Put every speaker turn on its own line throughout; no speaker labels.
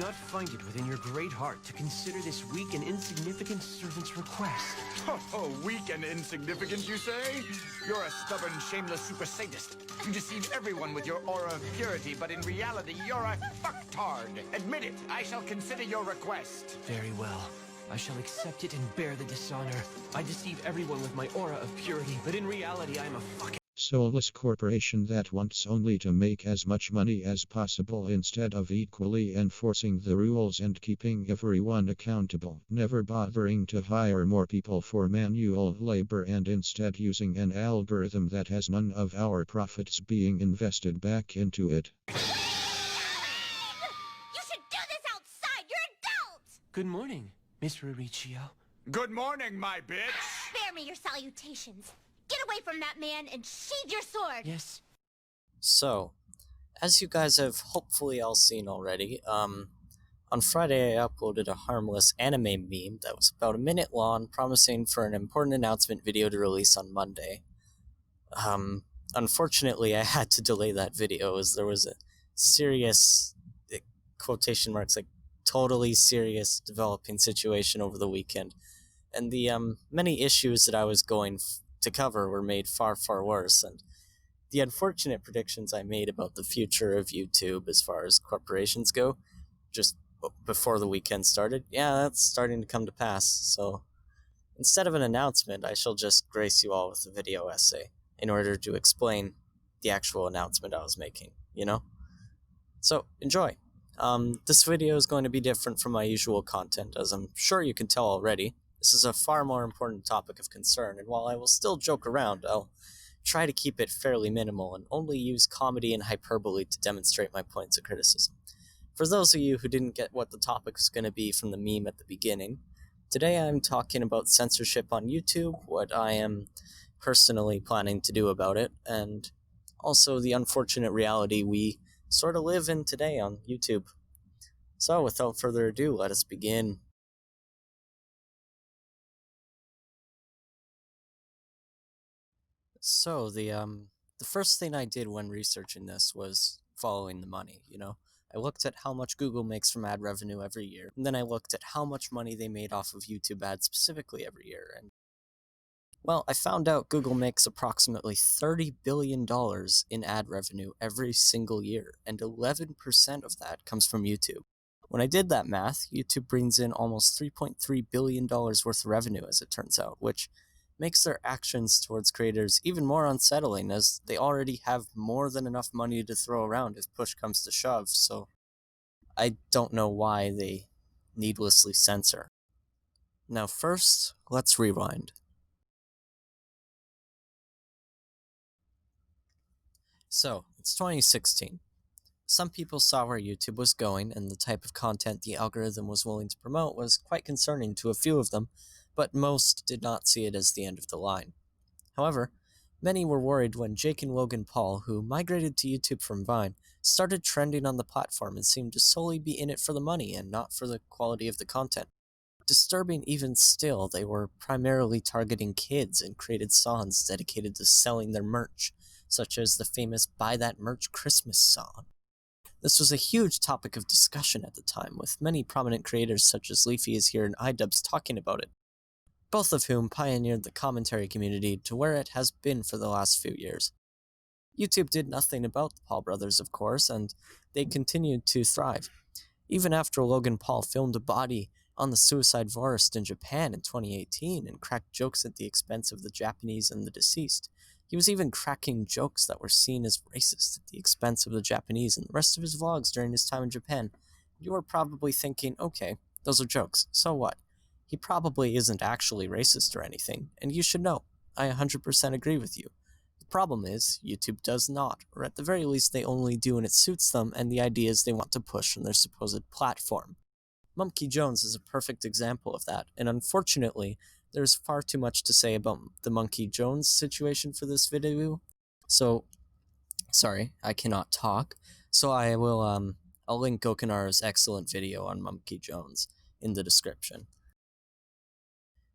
cannot find it within your great heart to consider this weak and insignificant servant's request.
Oh, weak and insignificant, you say? You're a stubborn, shameless super sadist. You deceive everyone with your aura of purity, but in reality, you're a fucktard. Admit it. I shall consider your request.
Very well. I shall accept it and bear the dishonor. I deceive everyone with my aura of purity, but in reality, I'm a fucking
soulless corporation that wants only to make as much money as possible instead of equally enforcing the rules and keeping everyone accountable, never bothering to hire more people for manual labor and instead using an algorithm that has none of our profits being invested back into it.
You should do this outside! You're adults!
Good morning, Miss Riccio.
Good morning, my bitch.
Spare me your salutations. Get away from that man and sheathe your sword!
Yes.
So, as you guys have hopefully all seen already, on Friday I uploaded a harmless anime meme that was about a minute long, promising for an important announcement video to release on Monday. Unfortunately I had to delay that video as there was a serious, quotation marks, like totally serious developing situation over the weekend. And the many issues that I was going to cover were made far, far worse, and the unfortunate predictions I made about the future of YouTube as far as corporations go, just before the weekend started, yeah, that's starting to come to pass. So instead of an announcement, I shall just grace you all with a video essay in order to explain the actual announcement I was making, you know? So enjoy. This video is going to be different from my usual content, as I'm sure you can tell already. This is a far more important topic of concern, and while I will still joke around, I'll try to keep it fairly minimal and only use comedy and hyperbole to demonstrate my points of criticism. For those of you who didn't get what the topic was going to be from the meme at the beginning, today I'm talking about censorship on YouTube, what I am personally planning to do about it, and also the unfortunate reality we sort of live in today on YouTube. So without further ado, let us begin. So the first thing I did when researching this was following the money, you know? I looked at how much Google makes from ad revenue every year, and then I looked at how much money they made off of YouTube ads specifically every year, and well, I found out Google makes approximately $30 billion in ad revenue every single year, and 11% of that comes from YouTube. When I did that math, YouTube brings in almost $3.3 billion worth of revenue, as it turns out, which makes their actions towards creators even more unsettling, as they already have more than enough money to throw around if push comes to shove, so I don't know why they needlessly censor. Now first, let's rewind. So, it's 2016. Some people saw where YouTube was going, and the type of content the algorithm was willing to promote was quite concerning to a few of them, but most did not see it as the end of the line. However, many were worried when Jake and Logan Paul, who migrated to YouTube from Vine, started trending on the platform and seemed to solely be in it for the money and not for the quality of the content. Disturbing even still, they were primarily targeting kids and created songs dedicated to selling their merch, such as the famous Buy That Merch Christmas song. This was a huge topic of discussion at the time, with many prominent creators such as Leafy is Here and iDubbbz talking about it, both of whom pioneered the commentary community to where it has been for the last few years. YouTube did nothing about the Paul brothers, of course, and they continued to thrive. Even after Logan Paul filmed a body on the suicide forest in Japan in 2018 and cracked jokes at the expense of the Japanese and the deceased, he was even cracking jokes that were seen as racist at the expense of the Japanese in the rest of his vlogs during his time in Japan. You are probably thinking, okay, those are jokes, so what? He probably isn't actually racist or anything, and you should know, I 100% agree with you. The problem is, YouTube does not, or at the very least they only do when it suits them and the ideas they want to push on their supposed platform. Monkey Jones is a perfect example of that, and unfortunately, there's far too much to say about the Monkey Jones situation for this video, so, sorry, I cannot talk, so I will, I'll link Gokanara's excellent video on Monkey Jones in the description.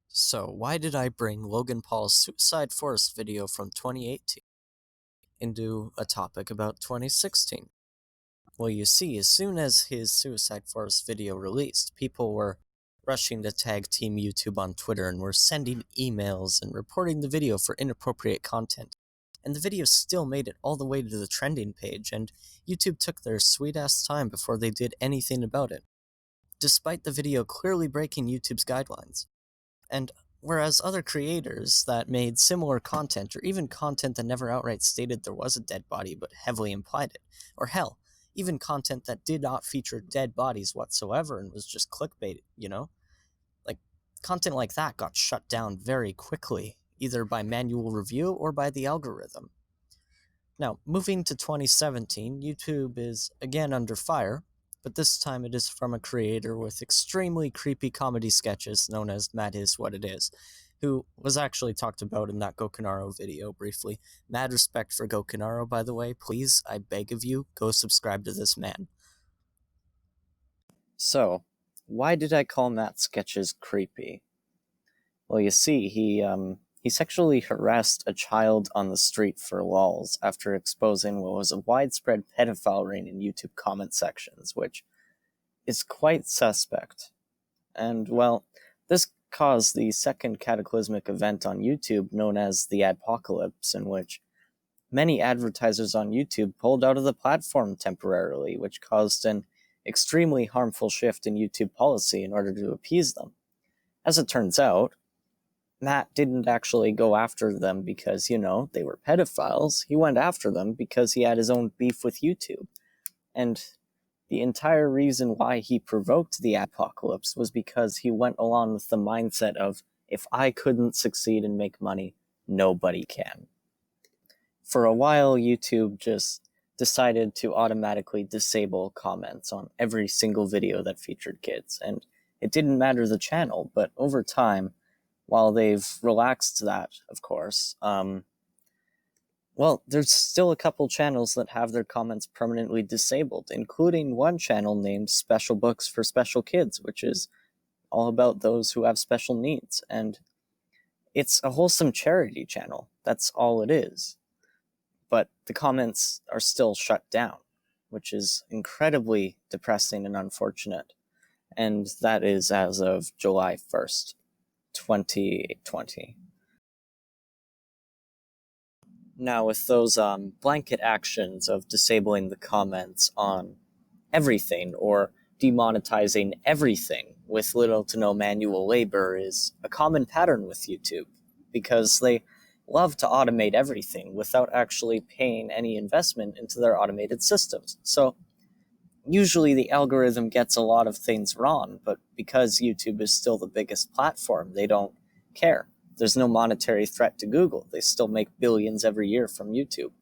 So, why did I bring Logan Paul's Suicide Forest video from 2018 into a topic about 2016? Well, you see, as soon as his Suicide Forest video released, people were rushing to tag Team YouTube on Twitter and were sending emails and reporting the video for inappropriate content. And the video still made it all the way to the trending page, and YouTube took their sweet-ass time before they did anything about it, despite the video clearly breaking YouTube's guidelines. And whereas other creators that made similar content, or even content that never outright stated there was a dead body but heavily implied it, or hell, even content that did not feature dead bodies whatsoever and was just clickbait, like, content like that got shut down very quickly, either by manual review or by the algorithm. Now, moving to 2017, YouTube is again under fire, but this time it is from a creator with extremely creepy comedy sketches known as Mad Is What It Is, who was actually talked about in that Gokanaro video briefly. Mad respect for Gokanaro, by the way. Please, I beg of you, go subscribe to this man. So, why did I call Matt's sketches creepy? Well, you see, he sexually harassed a child on the street for lols after exposing what was a widespread pedophile ring in YouTube comment sections, which is quite suspect. And, well, this caused the second cataclysmic event on YouTube known as the Adpocalypse, in which many advertisers on YouTube pulled out of the platform temporarily, which caused an extremely harmful shift in YouTube policy in order to appease them. As it turns out, Matt didn't actually go after them because, they were pedophiles. He went after them because he had his own beef with YouTube. And the entire reason why he provoked the apocalypse was because he went along with the mindset of, if I couldn't succeed and make money, nobody can. For a while, YouTube just decided to automatically disable comments on every single video that featured kids. And it didn't matter the channel, but over time, while they've relaxed that, of course, there's still a couple channels that have their comments permanently disabled, including one channel named Special Books for Special Kids, which is all about those who have special needs. And it's a wholesome charity channel. That's all it is. But the comments are still shut down, which is incredibly depressing and unfortunate. And that is as of July 1st. 2020. Now, with those blanket actions of disabling the comments on everything or demonetizing everything with little to no manual labor is a common pattern with YouTube, because they love to automate everything without actually paying any investment into their automated systems. So usually the algorithm gets a lot of things wrong, but because YouTube is still the biggest platform, they don't care. There's no monetary threat to Google. They still make billions every year from YouTube.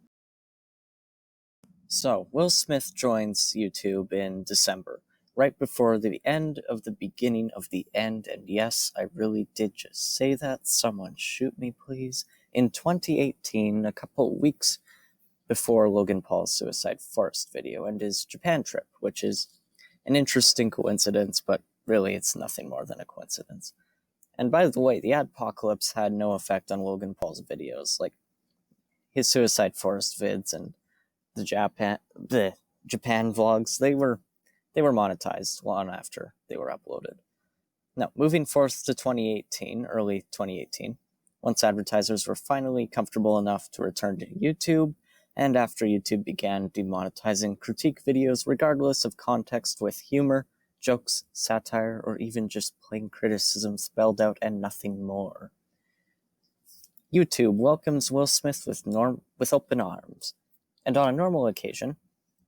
So, Will Smith joins YouTube in December, right before the end of the beginning of the end, and yes, I really did just say that. Someone shoot me, please. In 2018, a couple weeks before Logan Paul's Suicide Forest video and his Japan trip, which is an interesting coincidence, but really it's nothing more than a coincidence. And by the way, the Adpocalypse had no effect on Logan Paul's videos, like his Suicide Forest vids and the Japan vlogs. They were monetized long after they were uploaded. Now, moving forth to early 2018, once advertisers were finally comfortable enough to return to YouTube, and after YouTube began demonetizing critique videos regardless of context with humor, jokes, satire, or even just plain criticism spelled out and nothing more. YouTube welcomes Will Smith with open arms. And on a normal occasion,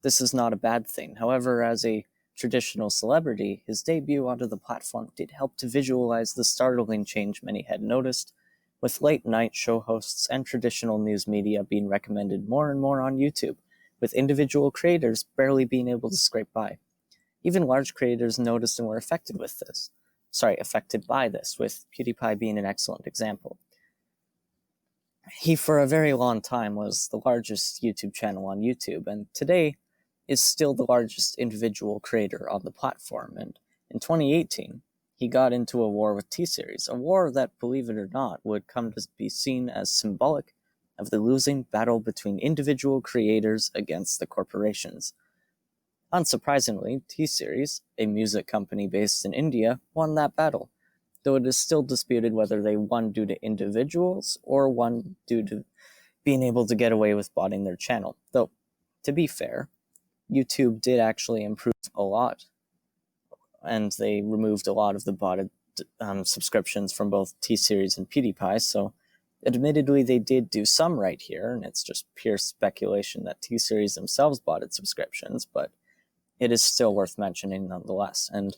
this is not a bad thing. However, as a traditional celebrity, his debut onto the platform did help to visualize the startling change many had noticed, with late-night show hosts and traditional news media being recommended more and more on YouTube, with individual creators barely being able to scrape by. Even large creators noticed and were affected by this, with PewDiePie being an excellent example. He, for a very long time, was the largest YouTube channel on YouTube, and today is still the largest individual creator on the platform, and in 2018, he got into a war with T-Series, a war that, believe it or not, would come to be seen as symbolic of the losing battle between individual creators against the corporations. Unsurprisingly, T-Series, a music company based in India, won that battle, though it is still disputed whether they won due to individuals or won due to being able to get away with botting their channel. Though, to be fair, YouTube did actually improve a lot, and they removed a lot of the botted subscriptions from both T-Series and PewDiePie, so admittedly they did do some right here, and it's just pure speculation that T-Series themselves botted subscriptions, but it is still worth mentioning nonetheless. And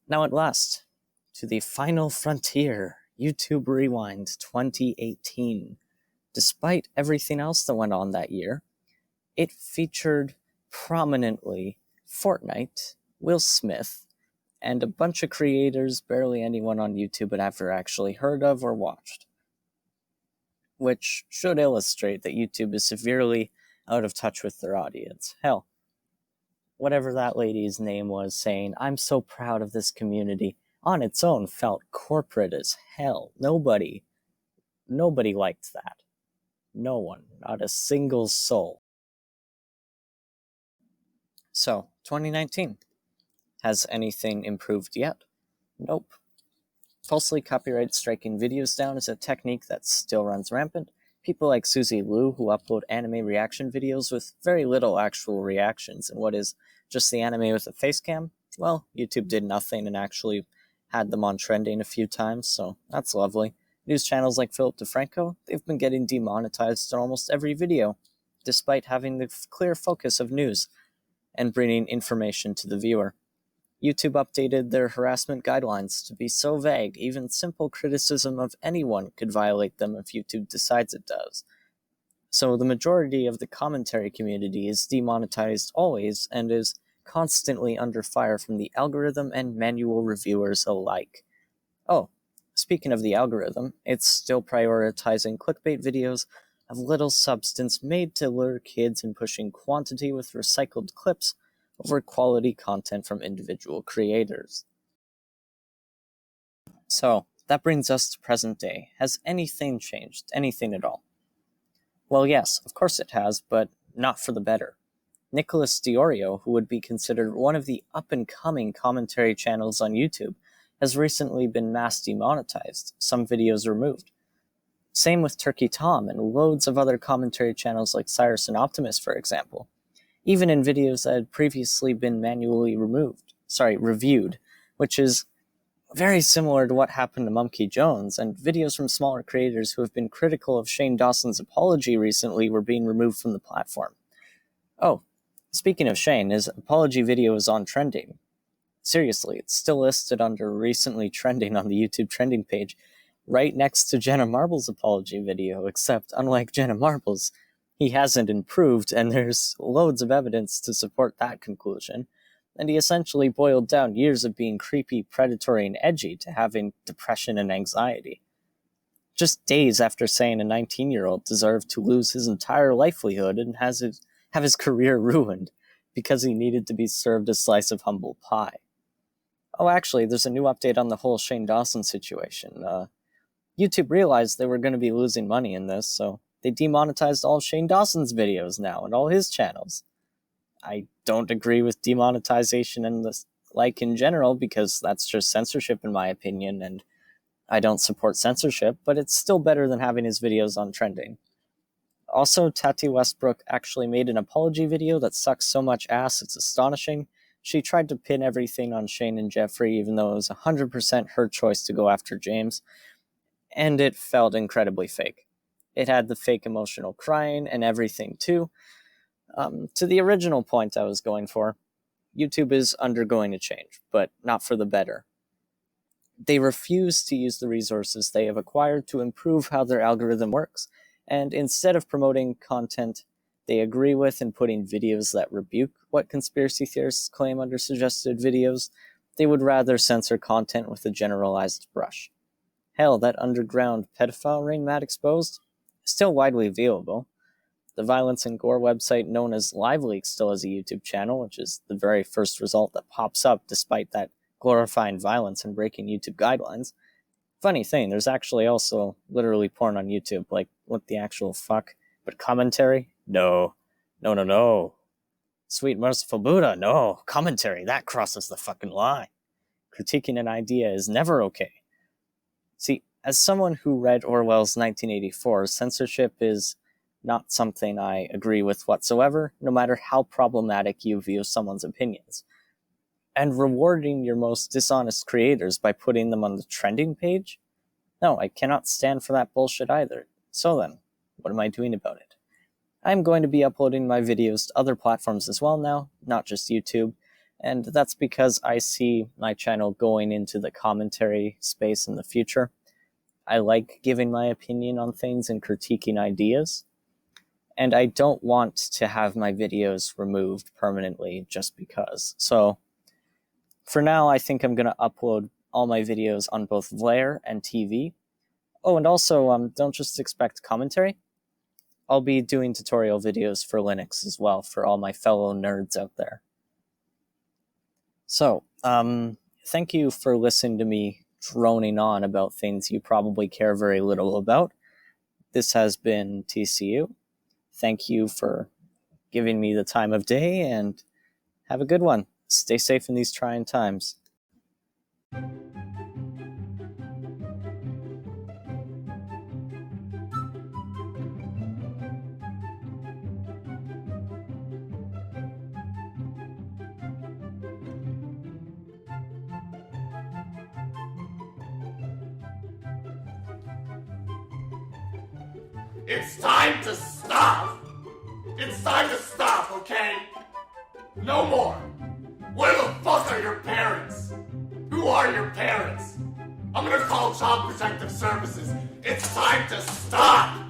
now at last, to the final frontier, YouTube Rewind 2018. Despite everything else that went on that year, it featured prominently Fortnite, Will Smith, and a bunch of creators barely anyone on YouTube had ever actually heard of or watched. Which should illustrate that YouTube is severely out of touch with their audience. Hell, whatever that lady's name was saying, "I'm so proud of this community," on its own felt corporate as hell. Nobody liked that. No one, not a single soul. So, 2019. Has anything improved yet? Nope. Falsely copyright striking videos down is a technique that still runs rampant. People like Suzy Liu, who upload anime reaction videos with very little actual reactions and what is just the anime with a face cam, well, YouTube did nothing and actually had them on trending a few times, so that's lovely. News channels like Philip DeFranco, they've been getting demonetized in almost every video, despite having the clear focus of news and bringing information to the viewer. YouTube updated their harassment guidelines to be so vague, even simple criticism of anyone could violate them if YouTube decides it does. So the majority of the commentary community is demonetized always and is constantly under fire from the algorithm and manual reviewers alike. Oh, speaking of the algorithm, it's still prioritizing clickbait videos of little substance made to lure kids and pushing quantity with recycled clips over quality content from individual creators. So, that brings us to present day. Has anything changed? Anything at all? Well, yes, of course it has, but not for the better. Nicholas Diorio, who would be considered one of the up-and-coming commentary channels on YouTube, has recently been mass demonetized, some videos removed. Same with Turkey Tom and loads of other commentary channels like Cyrus and Optimus, for example. Even in videos that had previously been manually reviewed, which is very similar to what happened to Mumkey Jones, and videos from smaller creators who have been critical of Shane Dawson's apology recently were being removed from the platform. Oh, speaking of Shane, his apology video is on trending. Seriously, it's still listed under recently trending on the YouTube trending page, right next to Jenna Marbles' apology video, except unlike Jenna Marbles, he hasn't improved, and there's loads of evidence to support that conclusion, and he essentially boiled down years of being creepy, predatory, and edgy to having depression and anxiety. Just days after saying a 19-year-old deserved to lose his entire livelihood and have his career ruined because he needed to be served a slice of humble pie. Oh, actually, there's a new update on the whole Shane Dawson situation. YouTube realized they were going to be losing money in this, so they demonetized all Shane Dawson's videos now and all his channels. I don't agree with demonetization and the like in general because that's just censorship in my opinion, and I don't support censorship, but it's still better than having his videos on trending. Also, Tati Westbrook actually made an apology video that sucks so much ass it's astonishing. She tried to pin everything on Shane and Jeffrey even though it was 100% her choice to go after James, and it felt incredibly fake. It had the fake emotional crying and everything too. To the original point I was going for, YouTube is undergoing a change, but not for the better. They refuse to use the resources they have acquired to improve how their algorithm works, and instead of promoting content they agree with and putting videos that rebuke what conspiracy theorists claim under suggested videos, they would rather censor content with a generalized brush. Hell, that underground pedophile ring Matt exposed is still widely viewable. The violence and gore website known as LiveLeak still has a YouTube channel, which is the very first result that pops up despite that glorifying violence and breaking YouTube guidelines. Funny thing, there's actually also literally porn on YouTube, like, what the actual fuck? But commentary? No. Sweet merciful Buddha, no. Commentary, that crosses the fucking line. Critiquing an idea is never okay. See, as someone who read Orwell's 1984, censorship is not something I agree with whatsoever, no matter how problematic you view someone's opinions. And rewarding your most dishonest creators by putting them on the trending page? No, I cannot stand for that bullshit either. So then, what am I doing about it? I'm going to be uploading my videos to other platforms as well now, not just YouTube, and that's because I see my channel going into the commentary space in the future. I like giving my opinion on things and critiquing ideas, and I don't want to have my videos removed permanently just because. So, for now, I think I'm going to upload all my videos on both Vlare and TV. Oh, and also, don't just expect commentary. I'll be doing tutorial videos for Linux as well for all my fellow nerds out there. So, thank you for listening to me droning on about things you probably care very little about. This has been TCU. Thank you for giving me the time of day, and have a good one. Stay safe in these trying times.
It's time to stop! It's time to stop, okay? No more! Where the fuck are your parents? Who are your parents? I'm gonna call Child Protective Services. It's time to stop!